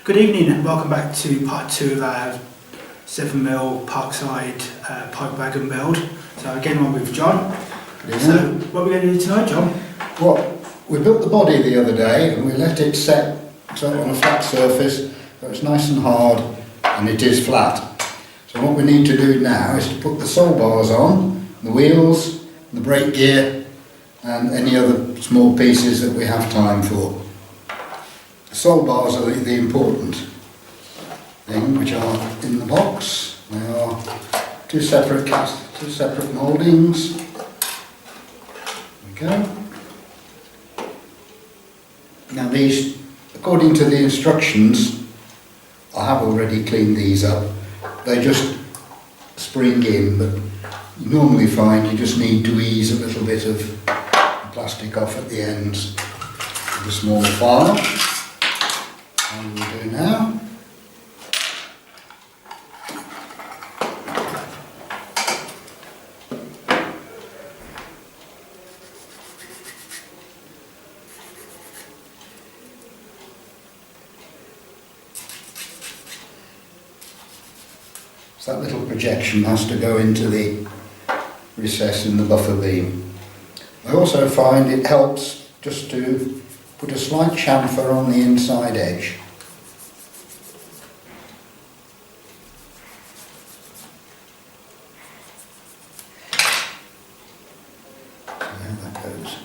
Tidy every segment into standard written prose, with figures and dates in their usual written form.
Good evening and welcome back to part 2 of our 7mm Parkside Pipe Wagon build. So again I'm with John. So what are we going to do tonight, John? Well, we built the body the other day and we let it set on a flat surface so it's nice and hard and it is flat. So what we need to do now is to put the sole bars on, the wheels, the brake gear and any other small pieces that we have time for. The sole bars are the important thing, which are in the box. They are two separate mouldings. There we go. Now these, according to the instructions, I have already cleaned these up. They just spring in, but you normally find you just need to ease a little bit of the plastic off at the ends with a small file. And we'll do now. So that little projection has to go into the recess in the buffer beam. I also find it helps just to put a slight chamfer on the inside edge. There that goes.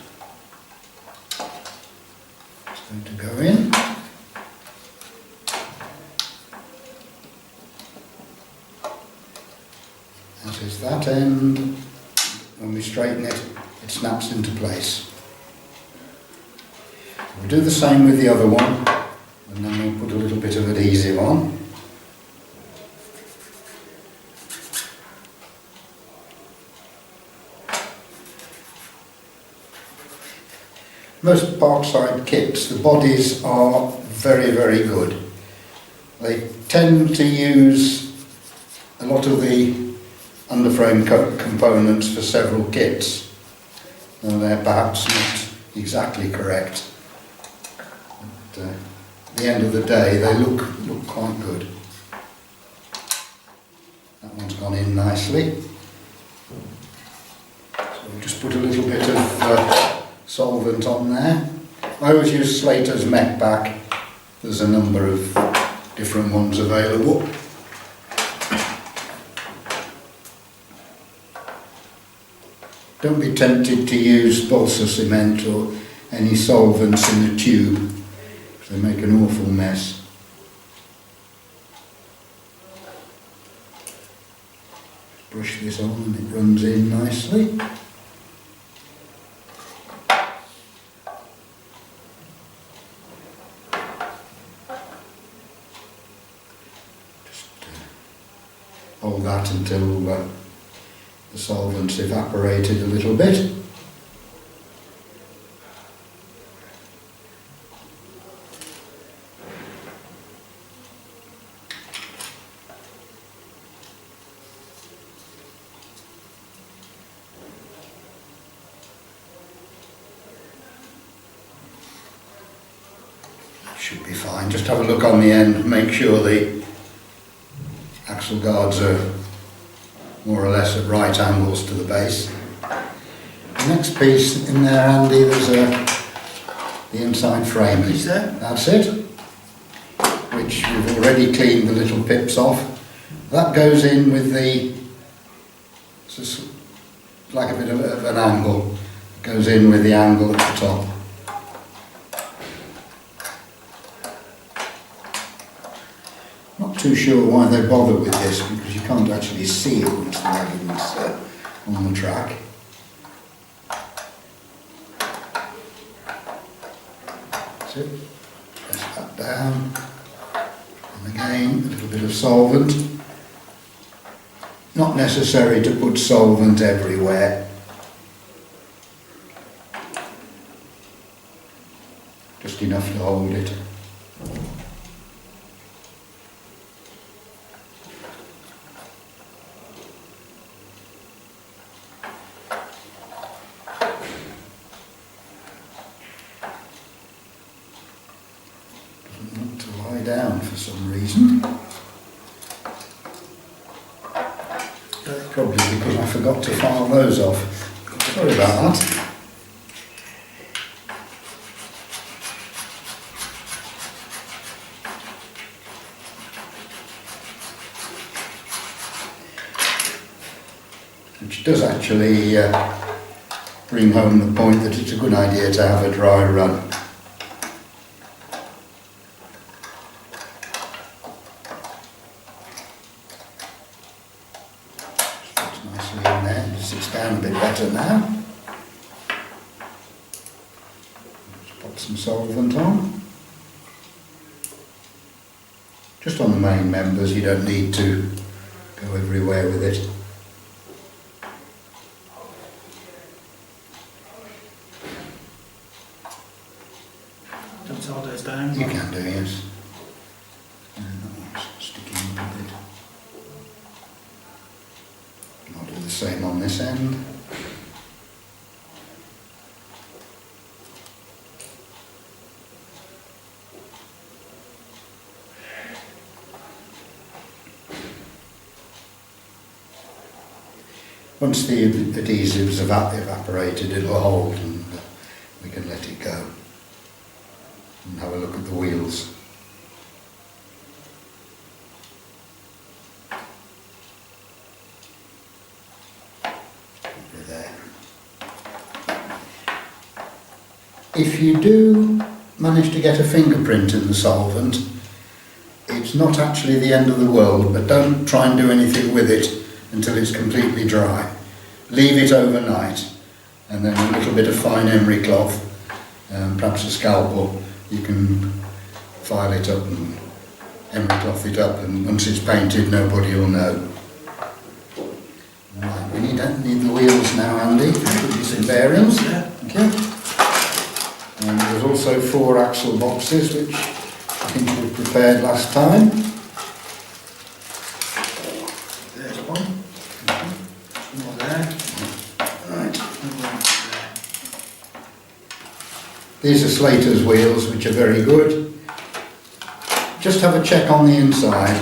It's going to go in. That is that end. When we straighten it, it snaps into place. We'll do the same with the other one, and then we'll put a little bit of adhesive on. Most Parkside kits, the bodies are very, very good. They tend to use a lot of the underframe components for several kits, and they're perhaps not exactly correct. But, at the end of the day, they look quite good. That one's gone in nicely. So we'll just put a little bit of solvent on there. I always use Slater's Mech Pack. There's a number of different ones available. Don't be tempted to use balsa cement or any solvents in the tube, because they make an awful mess. Brush this on and it runs in nicely. Just hold that until the solvent's evaporated a little bit. Should be fine. Just have a look on the end, make sure the axle guards are more or less at right angles to the base. The next piece in there, Andy, there's the inside frame. Is there? That's it, which we've already cleaned the little pips off. That goes in with the, it's just like a bit of an angle, it goes in with the angle at the top. Not too sure why they bother with this, because you can't actually see it once the wagon's on the track. That's it. Press that down. And again, a little bit of solvent. Not necessary to put solvent everywhere. Just enough to hold it. down for some reason. Probably because I forgot to file those off. Sorry about that. Which does actually bring home the point that it's a good idea to have a dry run. Fits nicely in there, it sits down a bit better now. Just pop some solvent on. Just on the main members, you don't need to go everywhere with it. All those down. You can do, yes. And that one's sticking up a bit. I'll do the same on this end. Once the adhesives have evaporated, it'll hold and we can let it go. And have a look at the wheels. Over there. If you do manage to get a fingerprint in the solvent, it's not actually the end of the world, but don't try and do anything with it until it's completely dry. Leave it overnight, and then a little bit of fine emery cloth, perhaps a scalpel. You can file it up and emery cloth it up, and once it's painted, nobody will know. Right, we need the wheels now, Andy. Some bearings. Thank you. And there's also 4 axle boxes, which I think we prepared last time. There's one. More there. Right. These are Slater's wheels, which are very good. Just have a check on the inside.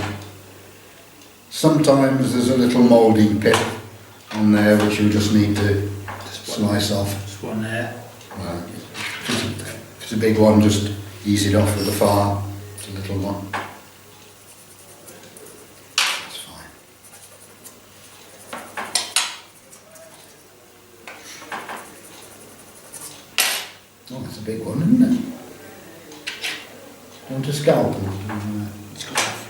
Sometimes there's a little moulding pit on there which you just need to slice off. There's one there. Right. If it's a big one, just ease it off with a file. It's a little one. That's fine. Oh, that's a big one, isn't it? Want a scalpel? It's got off.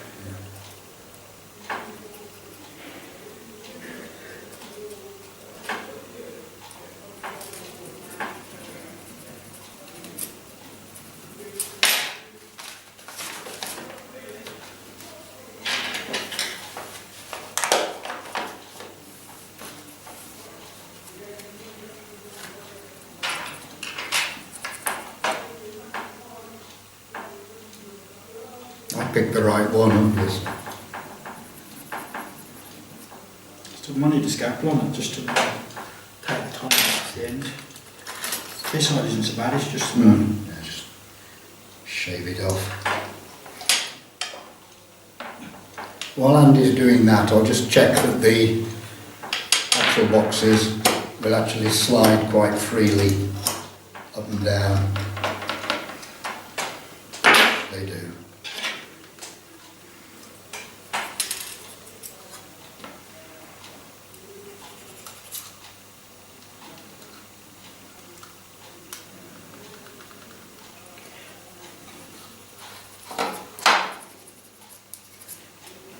I picked the right one, obviously. Just money to scalpel on it, just to take the top off the end. This side isn't so bad, it's just one. Yeah, just shave it off. While Andy's doing that, I'll just check that the axle boxes will actually slide quite freely up and down. They do.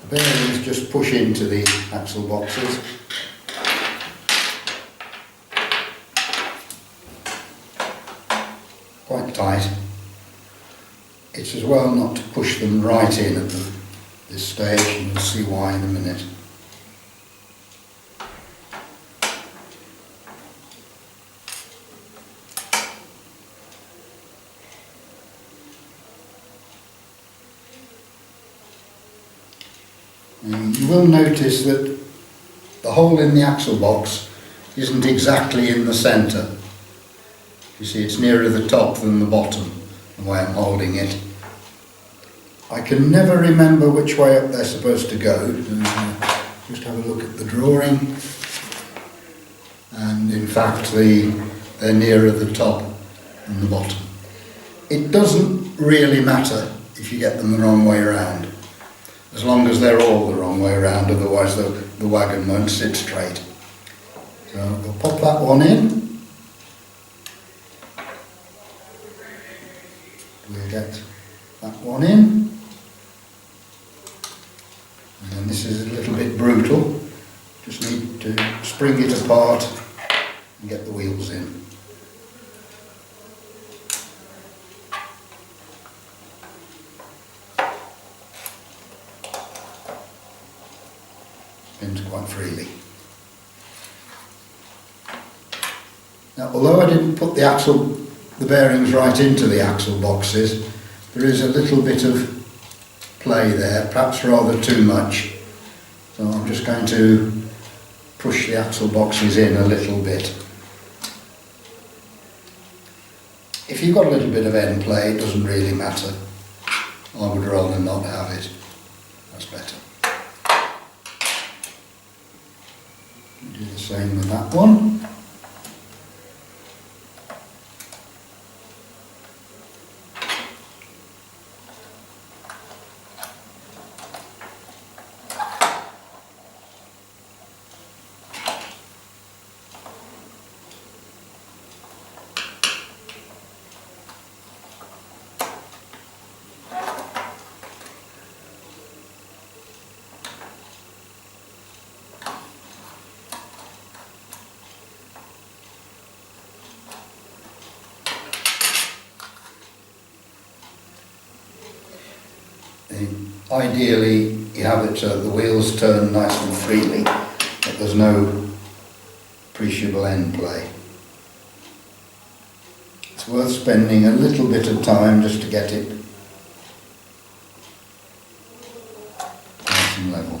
Bearings just push into the axle boxes. Quite tight. It's as well not to push them right in at this stage, and you'll see why in a minute. You will notice that the hole in the axle box isn't exactly in the centre. You see, it's nearer the top than the bottom, the way I'm holding it. I can never remember which way up they're supposed to go. Just have a look at the drawing. And in fact they're nearer the top than the bottom. It doesn't really matter if you get them the wrong way around, as long as they're all the wrong way around, otherwise the wagon won't sit straight. So we'll pop that one in. We'll get that one in. And this is a little bit brutal. Just need to spring it apart and get the wheels in. Spins quite freely. Now, although I didn't put the bearings right into the axle boxes, there is a little bit of play there, perhaps rather too much. So I'm just going to push the axle boxes in a little bit. If you've got a little bit of end play, it doesn't really matter. I would rather not have it. That's better. Do the same with that one. Ideally, you have it so the wheels turn nice and freely, but there's no appreciable end play. It's worth spending a little bit of time just to get it nice and level.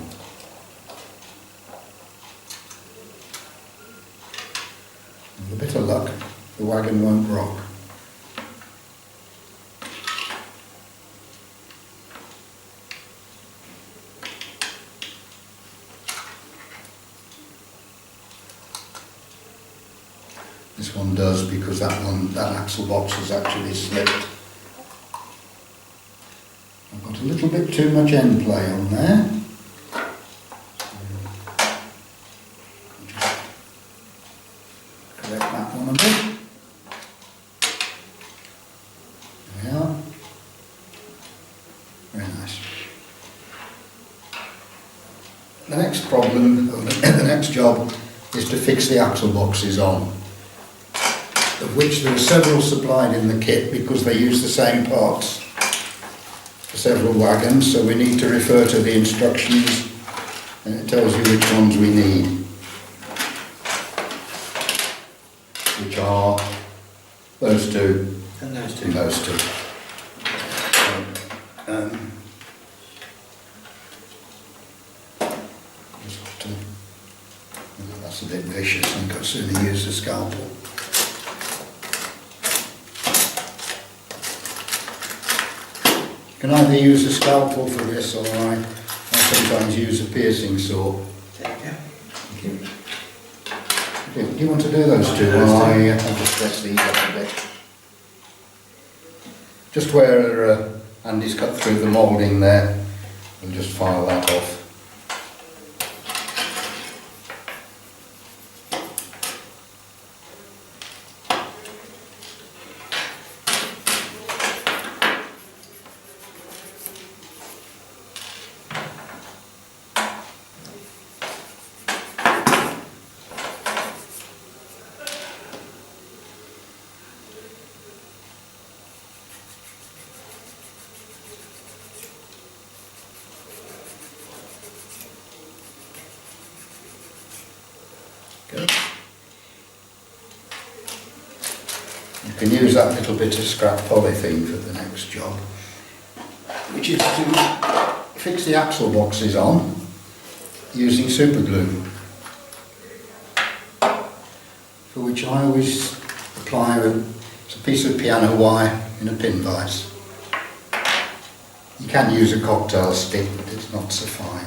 With a bit of luck, the wagon won't rock. This one does, because that axle box has actually slipped. I've got a little bit too much end play on there. Just correct that one a bit. There we are. Very nice. The next problem, or the next job, is to fix the axle boxes on, of which there are several supplied in the kit because they use the same parts for several wagons, so we need to refer to the instructions and it tells you which ones we need, which are those two And those two. and those two. That's a bit vicious, I think I'd sooner use the scalpel. You can either use a scalpel for this, or I sometimes use a piercing saw. Thank you. Do you want to do those two? I'll just press these up a bit. Just where Andy's cut through the moulding there, we'll just file that off. Good. You can use that little bit of scrap polythene for the next job, which is to fix the axle boxes on using super glue, for which I always apply it's a piece of piano wire in a pin vise. You can use a cocktail stick, but it's not so fine.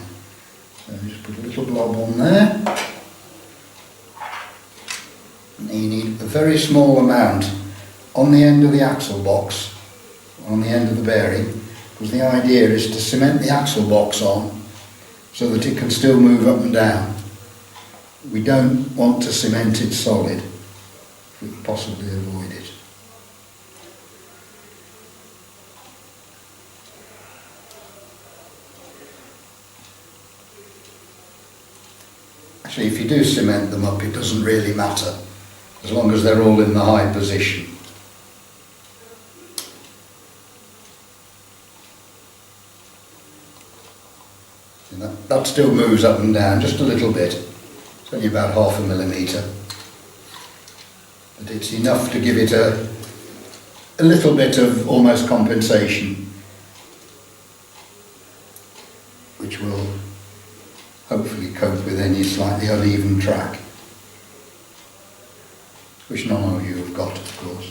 So just put a little blob on there. And you need a very small amount on the end of the axle box, on the end of the bearing, because the idea is to cement the axle box on so that it can still move up and down. We don't want to cement it solid if we can possibly avoid it. Actually, if you do cement them up, it doesn't really matter, as long as they're all in the high position. And that still moves up and down just a little bit. It's only about 1/2 millimetre. But it's enough to give it a little bit of almost compensation, which will hopefully cope with any slightly uneven track, which none of you have got, of course.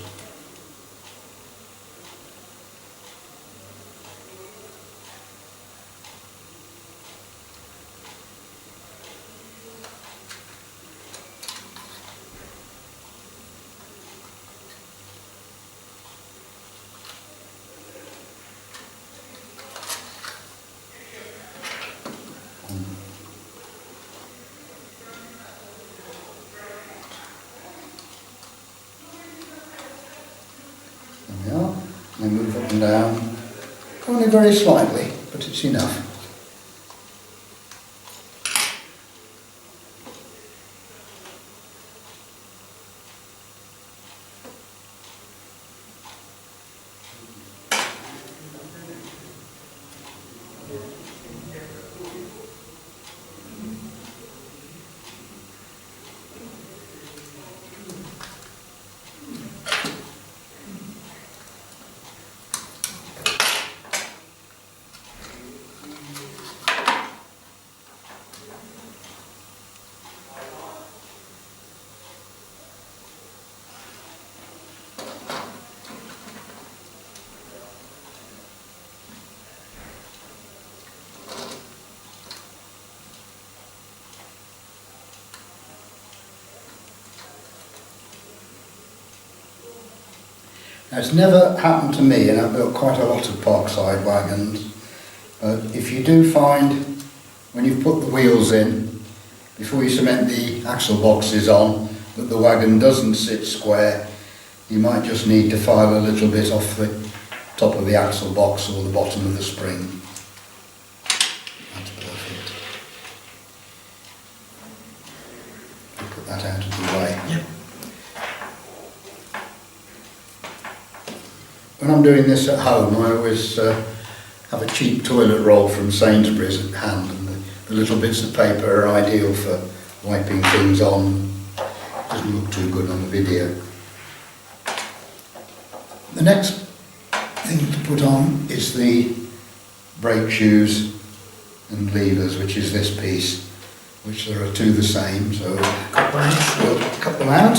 There we are. They move up and down, only very slightly, but it's enough. Now, it's never happened to me, and I've built quite a lot of Parkside wagons, but if you do find, when you've put the wheels in, before you cement the axle boxes on, that the wagon doesn't sit square, you might just need to file a little bit off the top of the axle box or the bottom of the spring. That's perfect. Put that out of the way. Yep. When I'm doing this at home, I always have a cheap toilet roll from Sainsbury's at hand, and the little bits of paper are ideal for wiping things on. Doesn't look too good on the video. The next thing to put on is the brake shoes and levers, which is this piece, which there are two the same, so we'll cut them out.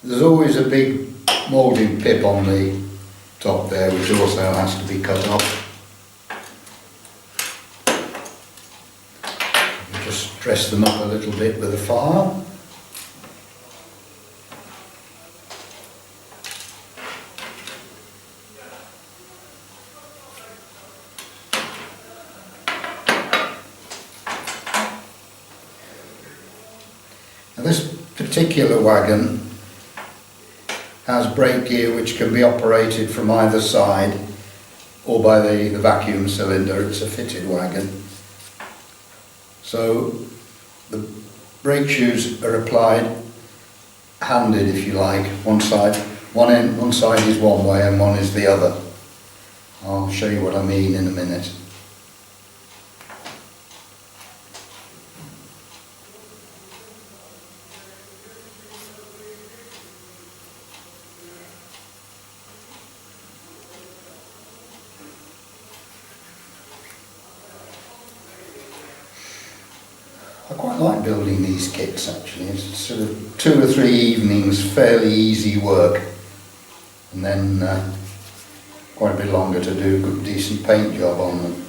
There's always a big moulding pip on the top there, which also has to be cut off. Just dress them up a little bit with a file. Now, this particular wagon has brake gear which can be operated from either side or by the vacuum cylinder. It's a fitted wagon. So the brake shoes are applied handed, if you like. One side is one way and one is the other. I'll show you what I mean in a minute. I quite like building these kits actually. It's sort of 2 or 3 evenings, fairly easy work, and then quite a bit longer to do a good decent paint job on them.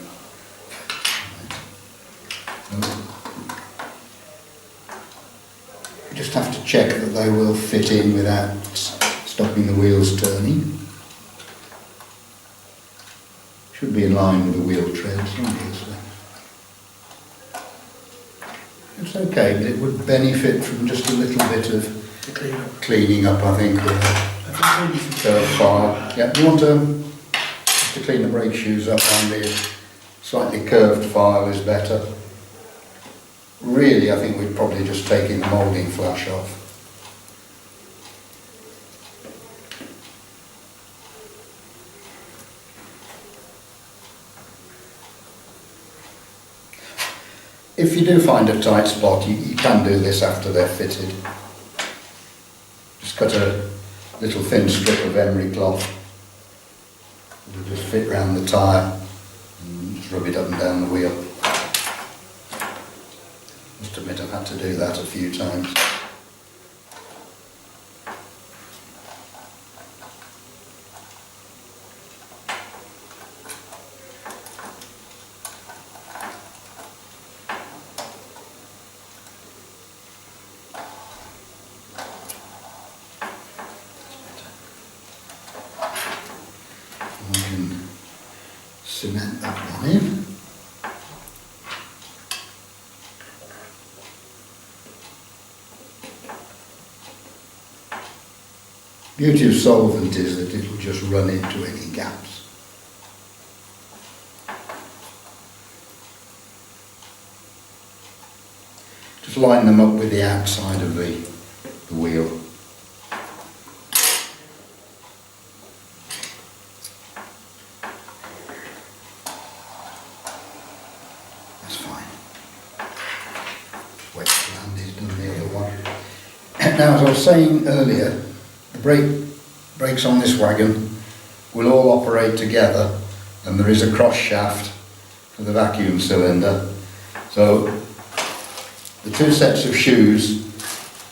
You just have to check that they will fit in without stopping the wheels turning. Should be in line with the wheel treads, obviously. It's okay, but it would benefit from just a little bit of cleaning up, I think, with a curved file. Yeah, you want to clean the brake shoes up, and the slightly curved file is better. Really, I think we'd probably just taking the moulding flash off. If you do find a tight spot, you can do this after they're fitted. Just cut a little thin strip of emery cloth. It'll just fit round the tyre and just rub it up and down the wheel. Must admit I've had to do that a few times. We can cement that one in. Beauty of solvent is that it will just run into any gaps. Just line them up with the outside of the wheel. That's fine. Wet land is done the other one. Now, as I was saying earlier, the brakes on this wagon will all operate together, and there is a cross shaft for the vacuum cylinder. So the 2 sets of shoes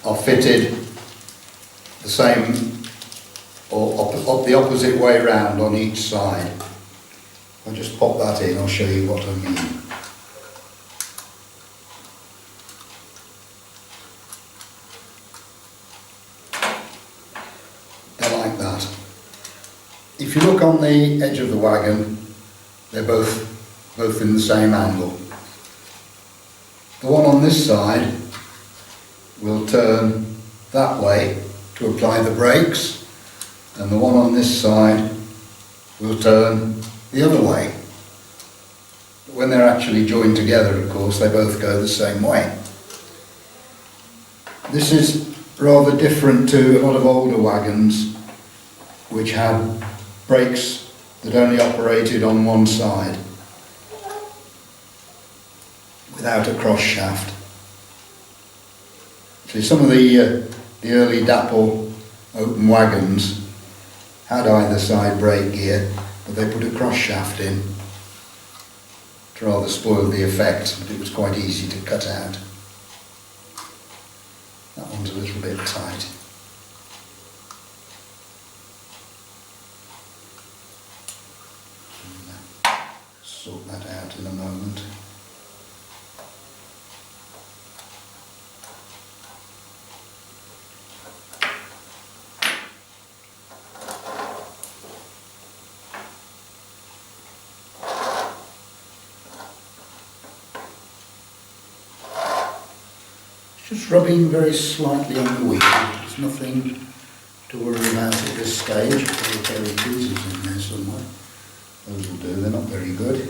are fitted the same or the opposite way round on each side. I'll just pop that in, I'll show you what I mean. If you look on the edge of the wagon, they're both in the same angle. The one on this side will turn that way to apply the brakes, and the one on this side will turn the other way. But when they're actually joined together, of course, they both go the same way. This is rather different to a lot of older wagons which had brakes that only operated on one side without a cross shaft. See, some of the early Dapple open wagons had either side brake gear, but they put a cross shaft in to rather spoil the effect, but it was quite easy to cut out. That one's a little bit tight. Sort that out in a moment. Just rubbing very slightly on the wheel. There's nothing to worry about at this stage. There are very tweezers in there somewhere. Those will do, they're not very good.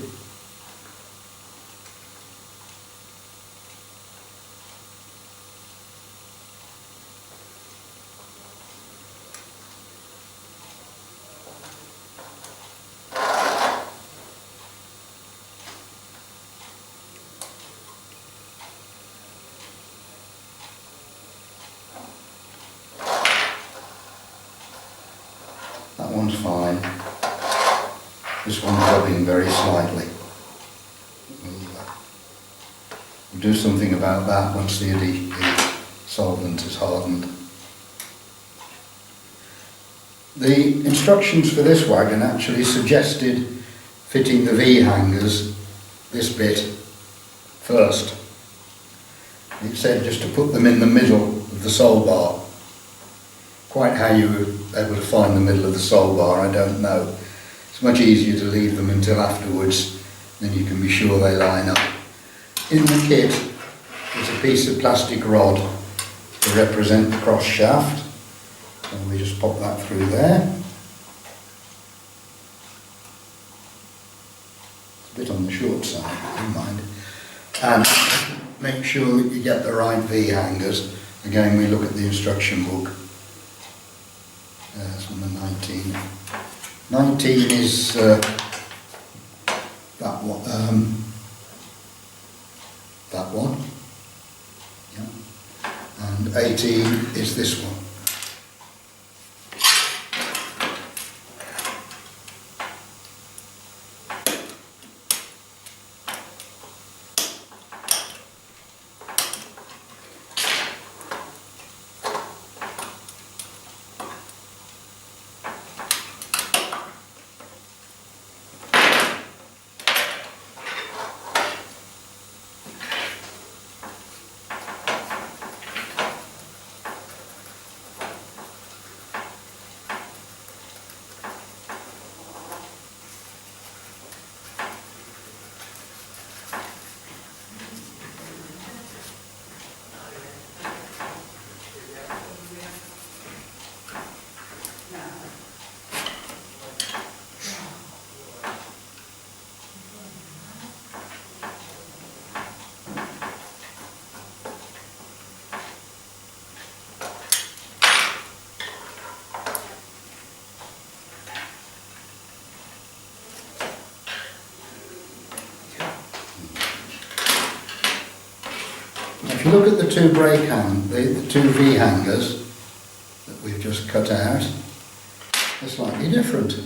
That one's fine. This one's rubbing very slightly. We'll do something about that once the solvent is hardened. The instructions for this wagon actually suggested fitting the V-hangers, this bit, first. It said just to put them in the middle of the sole bar. Quite how you were able to find the middle of the sole bar, I don't know. It's much easier to leave them until afterwards, then you can be sure they line up. In the kit is a piece of plastic rod to represent the cross shaft, and we just pop that through there. It's a bit on the short side, but never mind. And make sure that you get the right V-hangers. Again, we look at the instruction book. That's number 19. 19 is that one. That one. Yeah. And 18 is this one. If you look at the two brake the two V-hangers that we've just cut out, they're slightly different.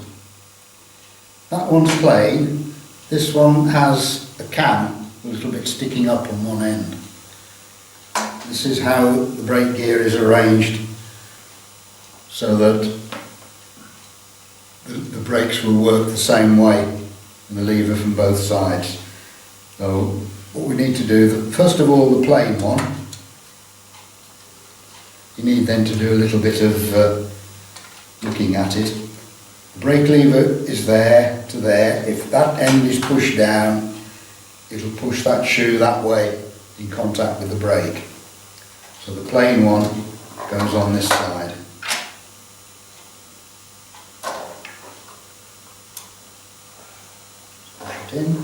That one's plain, this one has a cam a little bit sticking up on one end. This is how the brake gear is arranged so that the brakes will work the same way and the lever from both sides. So what we need to do, first of all the plain one, you need then to do a little bit of looking at it. The brake lever is there to there. If that end is pushed down, it'll push that shoe that way in contact with the brake. So the plain one goes on this side. Put it in.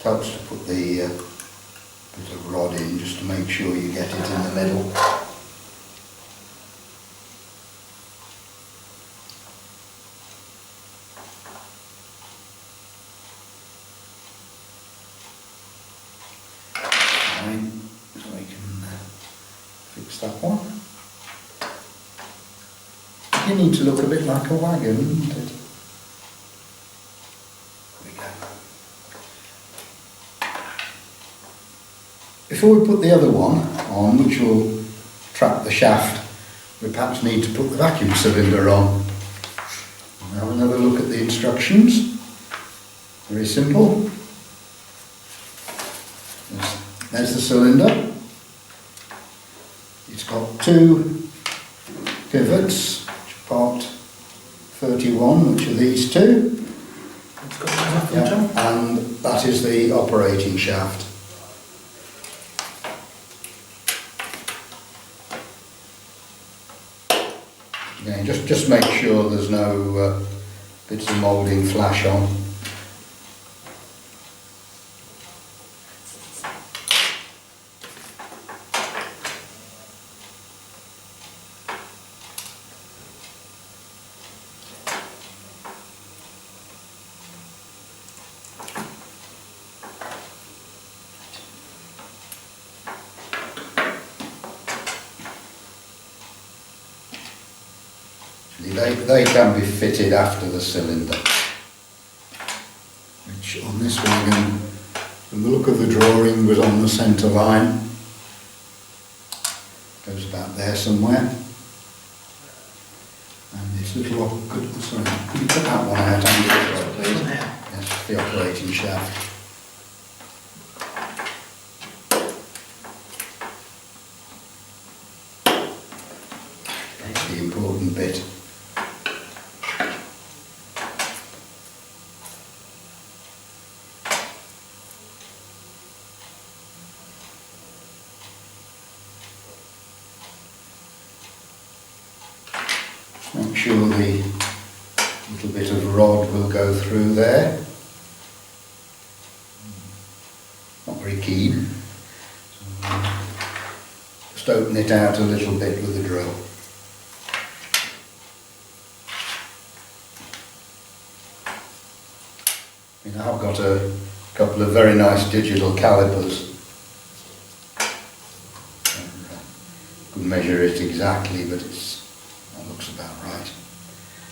Helps to put the bit of rod in just to make sure you get it in the middle. Fine, so I can fix that one. You need to look a bit like a wagon, doesn't it? Before we put the other one on, which will trap the shaft, we perhaps need to put the vacuum cylinder on. We'll have another look at the instructions. Very simple. There's the cylinder. It's got two pivots, which are part 31, which are these two. It's got nothing, John. And that is the operating shaft. Again, just make sure there's no bits of moulding flash on. They can be fitted after the cylinder, which on this wagon, from the look of the drawing, was on the centre line. Goes about there somewhere. And this little, sorry, can you put that one out, Andy, please? Yes, the operating shaft. That's the important bit. Make sure the little bit of rod will go through there. Not very keen. So, just open it out a little bit with the drill. I've got a couple of very nice digital calipers. Couldn't measure it exactly, but that looks about right.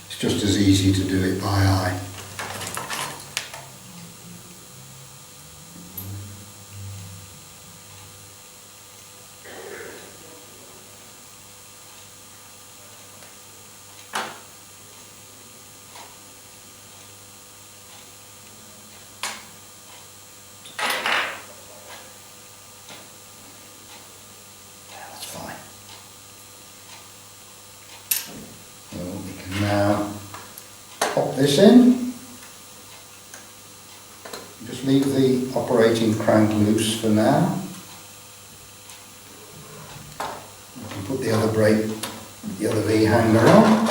It's just as easy to do it by eye. Now pop this in, just leave the operating crank loose for now. You can put the other brake, the other V hanger on.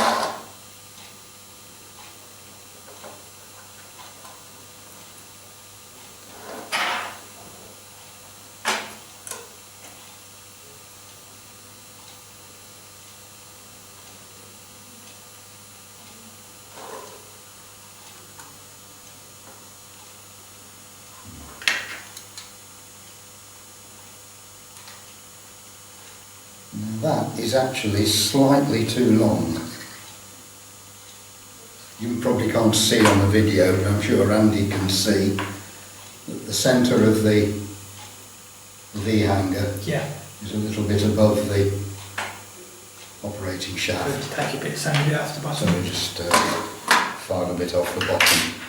That is actually slightly too long. You probably can't see on the video, but I'm sure Andy can see that the centre of the V-hanger is a little bit above the operating shaft. Take a bit of sand off the bottom. So we just file a bit off the bottom.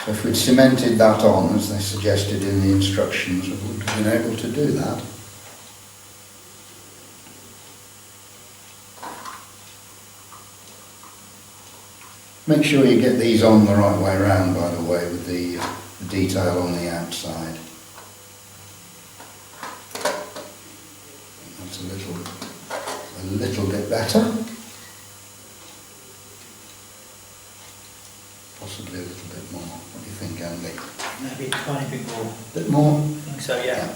So if we'd cemented that on, as they suggested in the instructions, we would have been able to do that. Make sure you get these on the right way around, by the way, with the detail on the outside. That's a little bit better. Possibly a little bit more. What do you think, Andy? Maybe a tiny bit more. Bit more? I think so, yeah.